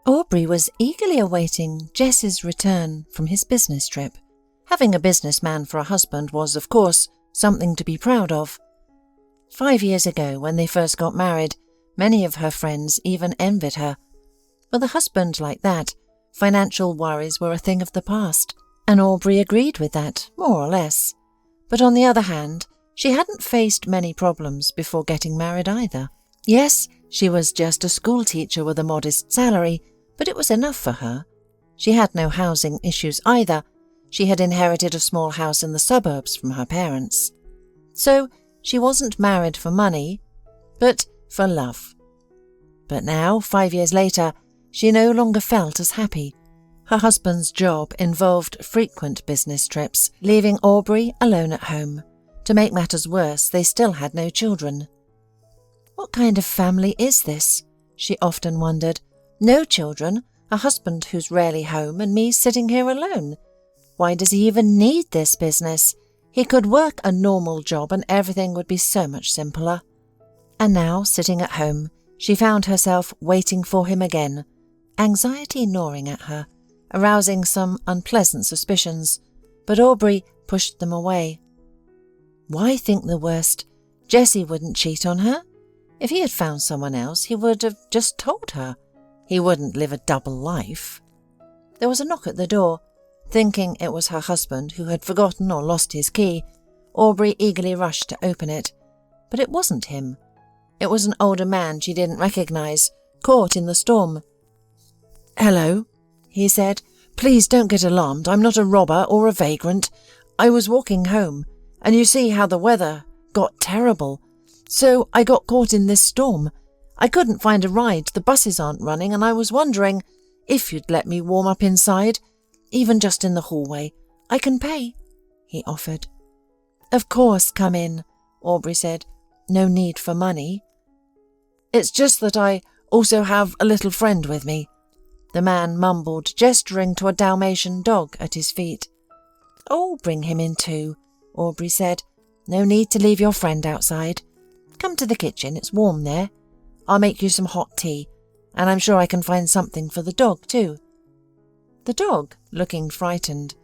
Aubrey was eagerly awaiting Jess's return from his business trip. Having a businessman for a husband was, of course, something to be proud of. 5 years ago, when they first got married, many of her friends even envied her. With a husband like that, financial worries were a thing of the past, and Aubrey agreed with that, more or less. But on the other hand, she hadn't faced many problems before getting married either. Yes, she was just a schoolteacher with a modest salary, but it was enough for her. She had no housing issues either. She had inherited a small house in the suburbs from her parents. So she wasn't married for money, but for love. But now, 5 years later, she no longer felt as happy. Her husband's job involved frequent business trips, leaving Aubrey alone at home. To make matters worse, they still had no children. What kind of family is this? She often wondered. No children, a husband who's rarely home, and me sitting here alone. Why does he even need this business? He could work a normal job and everything would be so much simpler. And now, sitting at home, she found herself waiting for him again, anxiety gnawing at her, arousing some unpleasant suspicions, but Aubrey pushed them away. Why think the worst? Jessie wouldn't cheat on her. If he had found someone else, he would have just told her. He wouldn't live a double life. There was a knock at the door. Thinking it was her husband who had forgotten or lost his key, Aubrey eagerly rushed to open it. But it wasn't him. It was an older man she didn't recognize, caught in the storm. "Hello," he said. "Please don't get alarmed. I'm not a robber or a vagrant. I was walking home, and you see how the weather got terrible. So I got caught in this storm. I couldn't find a ride, the buses aren't running, and I was wondering if you'd let me warm up inside, even just in the hallway. I can pay," he offered. "Of course, come in," Aubrey said. "No need for money." "It's just that I also have a little friend with me," the man mumbled, gesturing to a Dalmatian dog at his feet. "Oh, bring him in too," Aubrey said. "No need to leave your friend outside. Come to the kitchen, it's warm there. I'll make you some hot tea, and I'm sure I can find something for the dog too." The dog, looking frightened,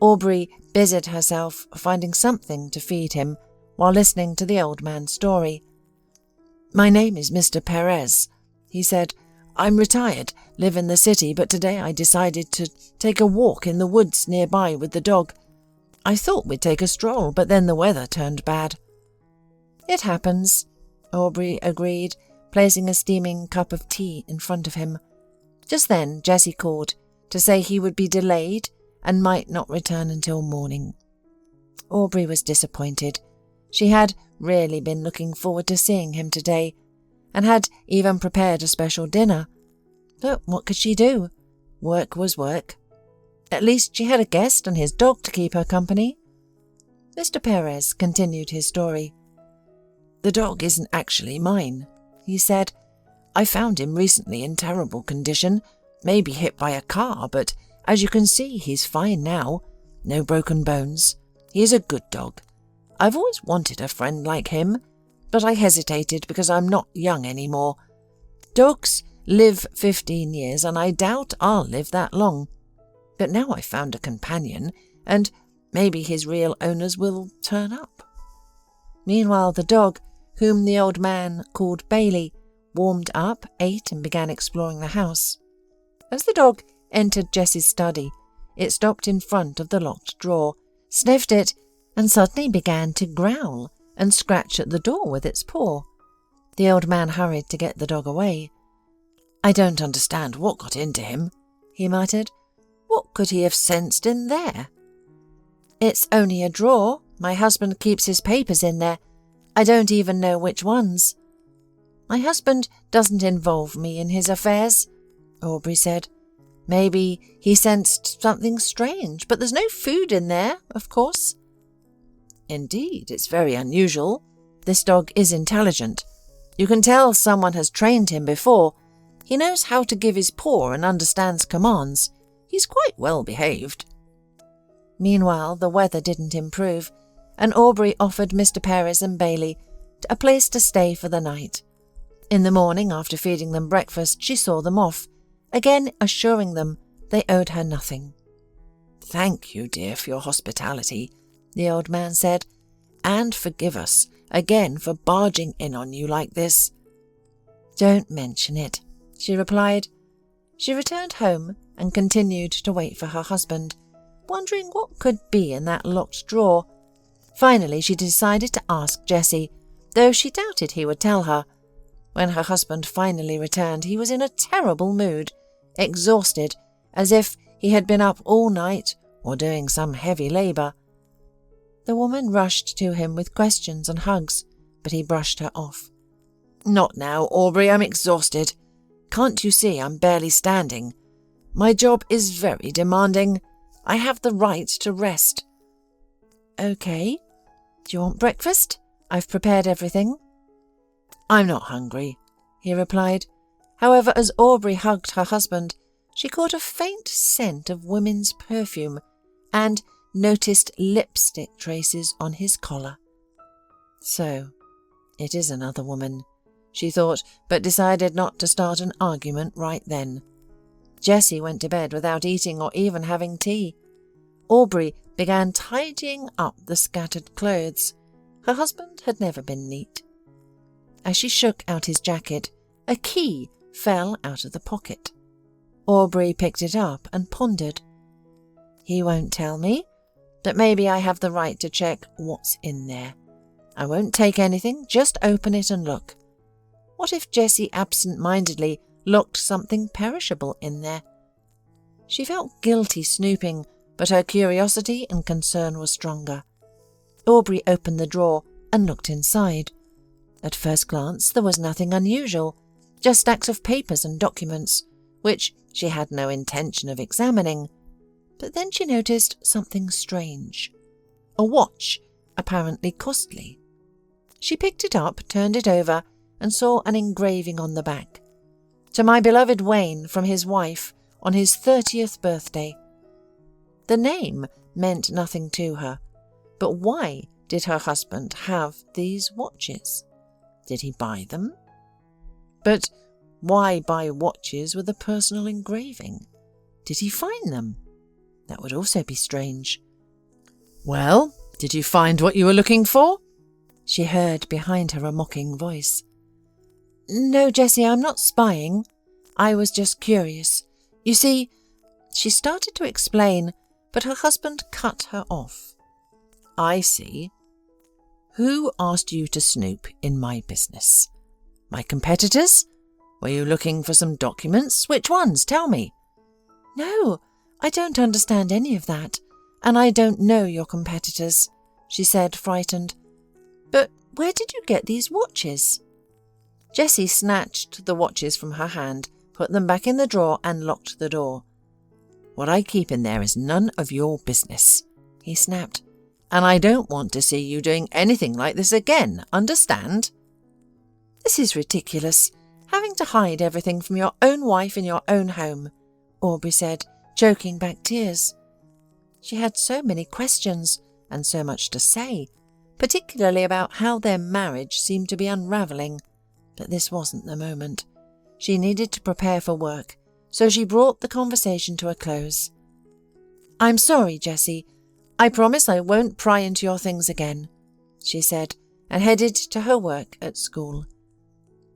Aubrey busied herself finding something to feed him while listening to the old man's story. "My name is Mr. Perez," he said. "I'm retired, live in the city, but today I decided to take a walk in the woods nearby with the dog. I thought we'd take a stroll, but then the weather turned bad." "It happens," Aubrey agreed, placing a steaming cup of tea in front of him. Just then Jessie called to say he would be delayed and might not return until morning. Aubrey was disappointed. She had really been looking forward to seeing him today, and had even prepared a special dinner. But what could she do? Work was work. At least she had a guest and his dog to keep her company. Mr. Perez continued his story. "The dog isn't actually mine," he said. "I found him recently in terrible condition, maybe hit by a car, but as you can see, he's fine now. No broken bones. He is a good dog. I've always wanted a friend like him, but I hesitated because I'm not young anymore. Dogs live 15 years, and I doubt I'll live that long. But now I've found a companion, and maybe his real owners will turn up." Meanwhile, the dog, whom the old man called Bailey, warmed up, ate, and began exploring the house. As the dog entered Jessie's study, it stopped in front of the locked drawer, sniffed it, and suddenly began to growl and scratch at the door with its paw. The old man hurried to get the dog away. "I don't understand what got into him," he muttered. "What could he have sensed in there?" "It's only a drawer. My husband keeps his papers in there. I don't even know which ones." "My husband doesn't involve me in his affairs," Aubrey said. "Maybe he sensed something strange, but there's no food in there, of course." "Indeed, it's very unusual. This dog is intelligent. You can tell someone has trained him before. He knows how to give his paw and understands commands. He's quite well behaved." Meanwhile, the weather didn't improve, and Aubrey offered Mr. Perez and Bailey a place to stay for the night. In the morning, after feeding them breakfast, she saw them off, again assuring them they owed her nothing. "Thank you, dear, for your hospitality," the old man said, "and forgive us again for barging in on you like this." "Don't mention it," she replied. She returned home and continued to wait for her husband, wondering what could be in that locked drawer. Finally, she decided to ask Jessie, though she doubted he would tell her. When her husband finally returned, he was in a terrible mood, exhausted, as if he had been up all night or doing some heavy labour. The woman rushed to him with questions and hugs, but he brushed her off. "Not now, Aubrey, I'm exhausted. Can't you see I'm barely standing? My job is very demanding. I have the right to rest." "Okay. Do you want breakfast? I've prepared everything." "I'm not hungry," he replied. However, as Aubrey hugged her husband, she caught a faint scent of women's perfume and noticed lipstick traces on his collar. So, it is another woman, she thought, but decided not to start an argument right then. Jessie went to bed without eating or even having tea. Aubrey began tidying up the scattered clothes. Her husband had never been neat. As she shook out his jacket, a key fell out of the pocket. Aubrey picked it up and pondered. "He won't tell me, but maybe I have the right to check what's in there. I won't take anything, just open it and look. What if Jessie absent-mindedly locked something perishable in there?" She felt guilty snooping, but her curiosity and concern were stronger. Aubrey opened the drawer and looked inside. At first glance, there was nothing unusual, just stacks of papers and documents, which she had no intention of examining. But then she noticed something strange. A watch, apparently costly. She picked it up, turned it over, and saw an engraving on the back. "To my beloved Wayne, from his wife, on his 30th birthday." The name meant nothing to her, but why did her husband have these watches? Did he buy them? But why buy watches with a personal engraving? Did he find them? That would also be strange. "Well, did you find what you were looking for?" she heard behind her a mocking voice. "No, Jessie, I'm not spying. I was just curious. You see," she started to explain, but her husband cut her off. "I see. Who asked you to snoop in my business? My competitors? Were you looking for some documents? Which ones? Tell me." "No, I don't understand any of that, and I don't know your competitors," she said, frightened. "But where did you get these watches?" Jessie snatched the watches from her hand, put them back in the drawer, and locked the door. "What I keep in there is none of your business," he snapped. "And I don't want to see you doing anything like this again, understand?" "This is ridiculous, having to hide everything from your own wife in your own home," Aubrey said, choking back tears. She had so many questions and so much to say, particularly about how their marriage seemed to be unravelling. But this wasn't the moment. She needed to prepare for work, so she brought the conversation to a close. "I'm sorry, Jessie. I promise I won't pry into your things again," she said, and headed to her work at school.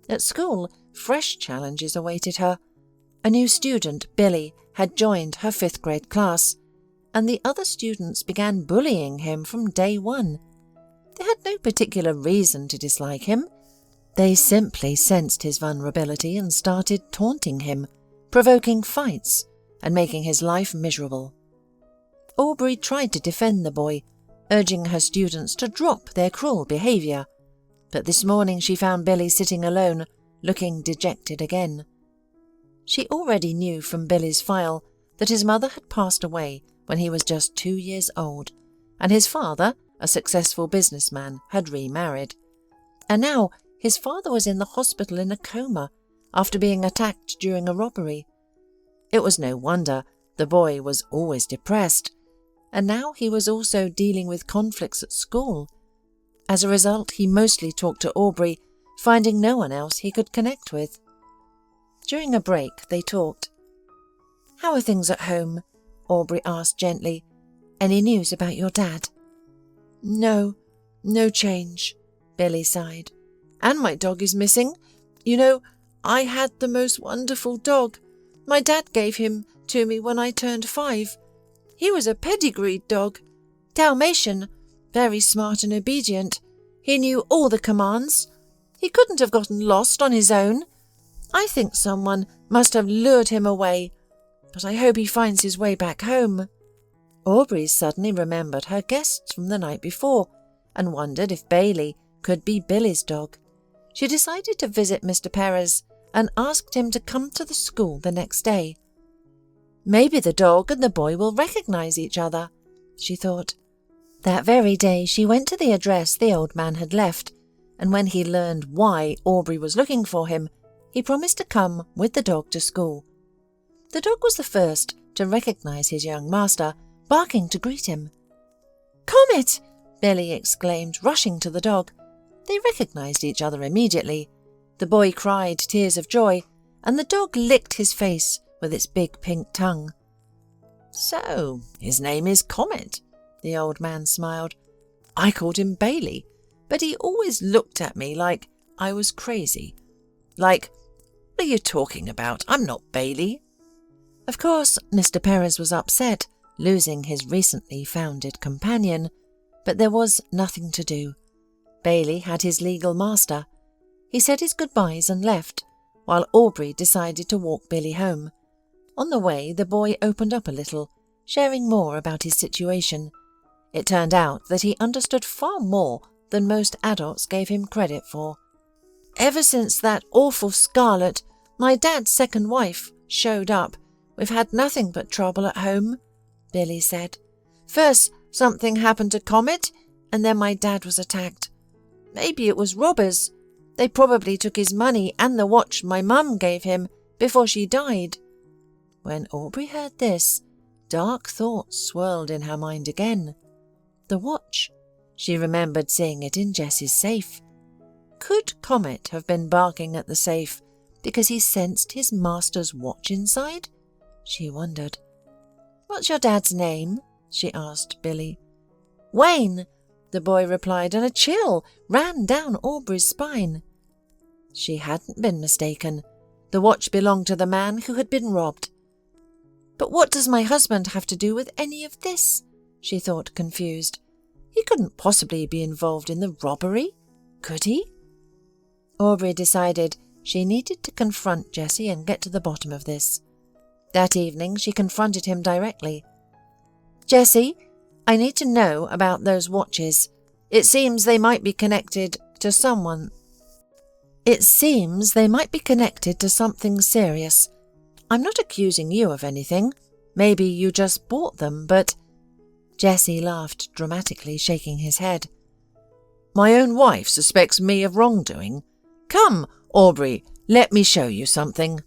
At school, fresh challenges awaited her. A new student, Billy, had joined her 5th grade class, and the other students began bullying him from day one. They had no particular reason to dislike him. They simply sensed his vulnerability and started taunting him, provoking fights and making his life miserable. Aubrey tried to defend the boy, urging her students to drop their cruel behaviour. But this morning she found Billy sitting alone, looking dejected again. She already knew from Billy's file that his mother had passed away when he was just 2 years old, and his father, a successful businessman, had remarried. And now his father was in the hospital in a coma after being attacked during a robbery. It was no wonder the boy was always depressed, and now he was also dealing with conflicts at school. As a result, he mostly talked to Aubrey, finding no one else he could connect with. During a break, they talked. "How are things at home?" Aubrey asked gently. "Any news about your dad?" "No change," Billy sighed. "And my dog is missing. You know, I had the most wonderful dog. My dad gave him to me when I turned 5. He was a pedigreed dog. Dalmatian, very smart and obedient. He knew all the commands. He couldn't have gotten lost on his own. I think someone must have lured him away, but I hope he finds his way back home." Aubrey suddenly remembered her guests from the night before and wondered if Bailey could be Billy's dog. She decided to visit Mr. Perez and asked him to come to the school the next day. Maybe the dog and the boy will recognize each other, she thought. That very day she went to the address the old man had left, and when he learned why Aubrey was looking for him, he promised to come with the dog to school. The dog was the first to recognize his young master, barking to greet him. "Comet!" Billy exclaimed, rushing to the dog. They recognized each other immediately. The boy cried tears of joy, and the dog licked his face with its big pink tongue. "So, his name is Comet," the old man smiled. "I called him Bailey, but he always looked at me like I was crazy. Like, what are you talking about? I'm not Bailey." Of course, Mr. Perez was upset, losing his recently founded companion, but there was nothing to do. Bailey had his legal master. He said his goodbyes and left, while Aubrey decided to walk Billy home. On the way, the boy opened up a little, sharing more about his situation. It turned out that he understood far more than most adults gave him credit for. "Ever since that awful Scarlet, my dad's second wife, showed up, we've had nothing but trouble at home," Billy said. "First, something happened to Comet, and then my dad was attacked. Maybe it was robbers. They probably took his money and the watch my mum gave him before she died." When Aubrey heard this, dark thoughts swirled in her mind again. The watch. She remembered seeing it in Jess's safe. Could Comet have been barking at the safe because he sensed his master's watch inside? She wondered. "What's your dad's name?" she asked Billy. "Wayne," the boy replied, and a chill ran down Aubrey's spine. She hadn't been mistaken. The watch belonged to the man who had been robbed. "But what does my husband have to do with any of this?" she thought, confused. "He couldn't possibly be involved in the robbery, could he?" Aubrey decided she needed to confront Jesse and get to the bottom of this. That evening she confronted him directly. "Jesse, I need to know about those watches. It seems they might be connected to someone. It seems they might be connected to something serious. I'm not accusing you of anything. Maybe you just bought them, but—" Jesse laughed dramatically, shaking his head. "My own wife suspects me of wrongdoing. Come, Aubrey, let me show you something."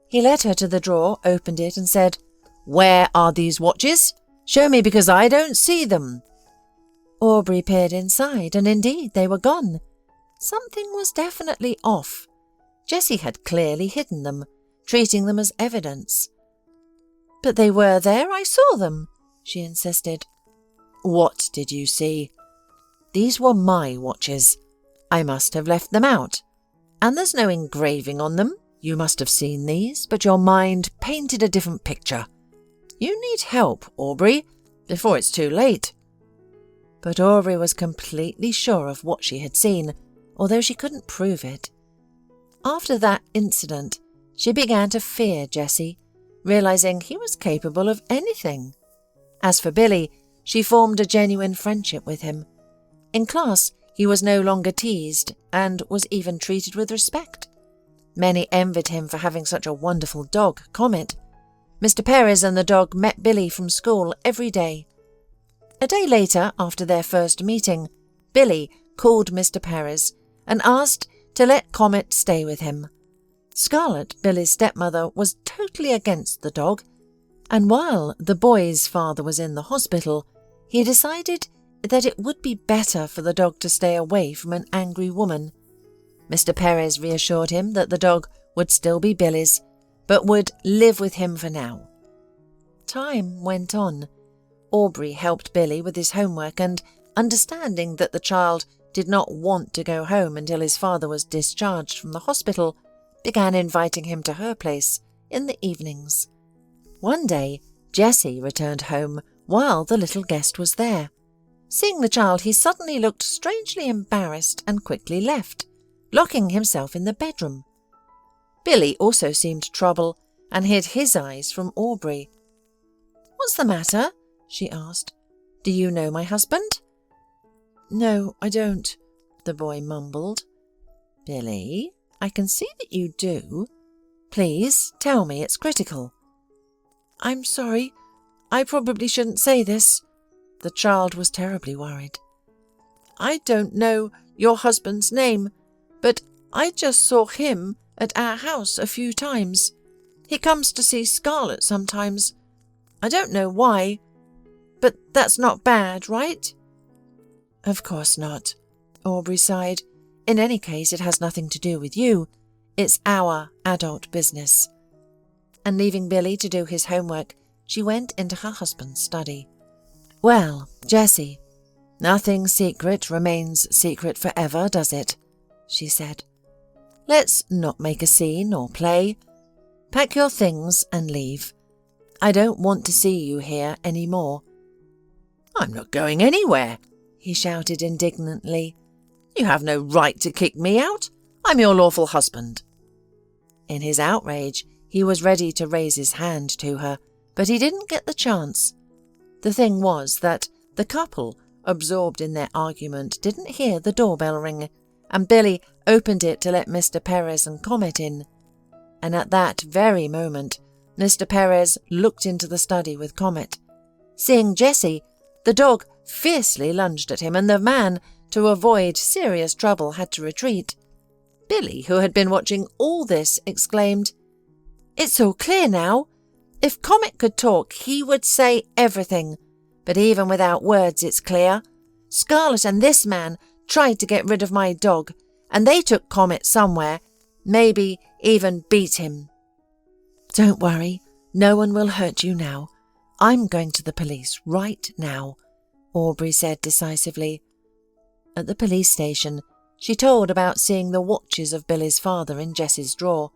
He led her to the drawer, opened it and said, "Where are these watches? Show me, because I don't see them." Aubrey peered inside, and indeed they were gone. Something was definitely off. Jesse had clearly hidden them, treating them as evidence. "But they were there, I saw them," she insisted. "What did you see?" "These were my watches. I must have left them out. And there's no engraving on them. You must have seen these, but your mind painted a different picture. You need help, Aubrey, before it's too late." But Aubrey was completely sure of what she had seen, although she couldn't prove it. After that incident, she began to fear Jesse, realizing he was capable of anything. As for Billy, she formed a genuine friendship with him. In class, he was no longer teased and was even treated with respect. Many envied him for having such a wonderful dog, Comet. Mr. Perez and the dog met Billy from school every day. A day later, after their first meeting, Billy called Mr. Perez and asked to let Comet stay with him. Scarlett, Billy's stepmother, was totally against the dog, and while the boy's father was in the hospital, he decided that it would be better for the dog to stay away from an angry woman. Mr. Perez reassured him that the dog would still be Billy's, but would live with him for now. time went on, Aubrey helped Billy with his homework and, understanding that the child did not want to go home until his father was discharged from the hospital, began inviting him to her place in the evenings. One day, Jesse returned home while the little guest was there. Seeing the child, he suddenly looked strangely embarrassed and quickly left, locking himself in the bedroom. Billy also seemed troubled and hid his eyes from Aubrey. "What's the matter?" she asked. "Do you know my husband?" "No, I don't," the boy mumbled. "Billy, I can see that you do. Please, tell me, it's critical." "I'm sorry. I probably shouldn't say this." The child was terribly worried. "I don't know your husband's name, but I just saw him at our house a few times. He comes to see Scarlett sometimes. I don't know why, but that's not bad, right?" "Of course not," Aubrey sighed. "In any case, it has nothing to do with you. It's our adult business." And leaving Billy to do his homework, she went into her husband's study. "Well, Jessie, nothing secret remains secret forever, does it?" she said. "Let's not make a scene or play. Pack your things and leave. I don't want to see you here any more." "I'm not going anywhere," he shouted indignantly. "You have no right to kick me out. I'm your lawful husband." In his outrage, he was ready to raise his hand to her, but he didn't get the chance. The thing was that the couple, absorbed in their argument, didn't hear the doorbell ring, and Billy opened it to let Mr. Perez and Comet in. And at that very moment, Mr. Perez looked into the study with Comet. Seeing Jessie, the dog fiercely lunged at him, and the man, to avoid serious trouble, had to retreat. Billy, who had been watching all this, exclaimed, "It's all clear now. If Comet could talk, he would say everything. But even without words, it's clear. Scarlett and this man tried to get rid of my dog, and they took Comet somewhere, maybe even beat him." "Don't worry, no one will hurt you now. I'm going to the police right now," Aubrey said decisively. At the police station, she told about seeing the watches of Billy's father in Jessie's drawer.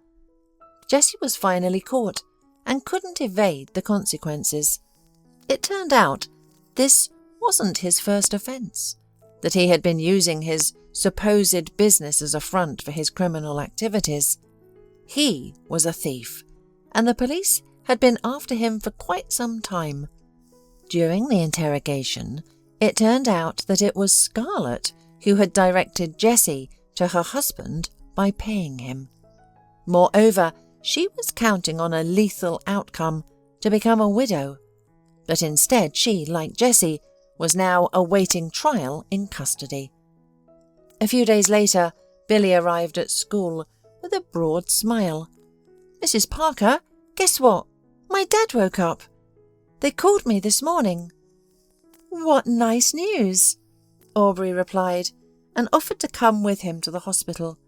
Jessie was finally caught and couldn't evade the consequences. It turned out this wasn't his first offence, that he had been using his supposed business as a front for his criminal activities. He was a thief, and the police had been after him for quite some time. During the interrogation, it turned out that it was Scarlett who had directed Jessie to her husband by paying him. Moreover, she was counting on a lethal outcome to become a widow, but instead she, like Jessie, was now awaiting trial in custody. A few days later, Billy arrived at school with a broad smile. "Mrs. Parker, guess what? My dad woke up. They called me this morning." "What nice news," Aubrey replied, and offered to come with him to the hospital.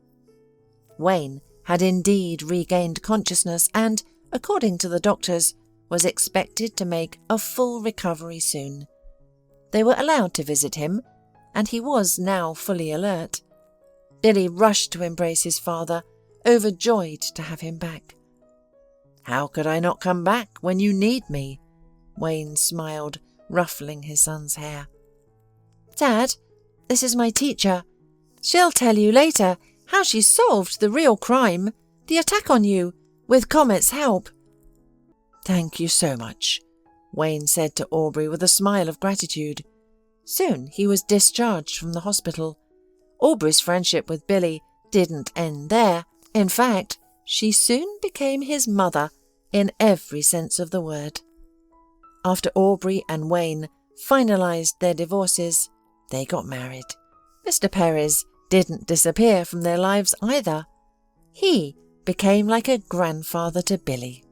Wayne had indeed regained consciousness and, according to the doctors, was expected to make a full recovery soon. They were allowed to visit him, and he was now fully alert. Billy rushed to embrace his father, overjoyed to have him back. "How could I not come back when you need me?" Wayne smiled, ruffling his son's hair. "Dad, this is my teacher. She'll tell you later how she solved the real crime, the attack on you, with Comet's help." "Thank you so much," Wayne said to Aubrey with a smile of gratitude. Soon he was discharged from the hospital. Aubrey's friendship with Billy didn't end there. In fact, she soon became his mother in every sense of the word. After Aubrey and Wayne finalized their divorces, they got married. Mr. Perez didn't disappear from their lives either. He became like a grandfather to Billy.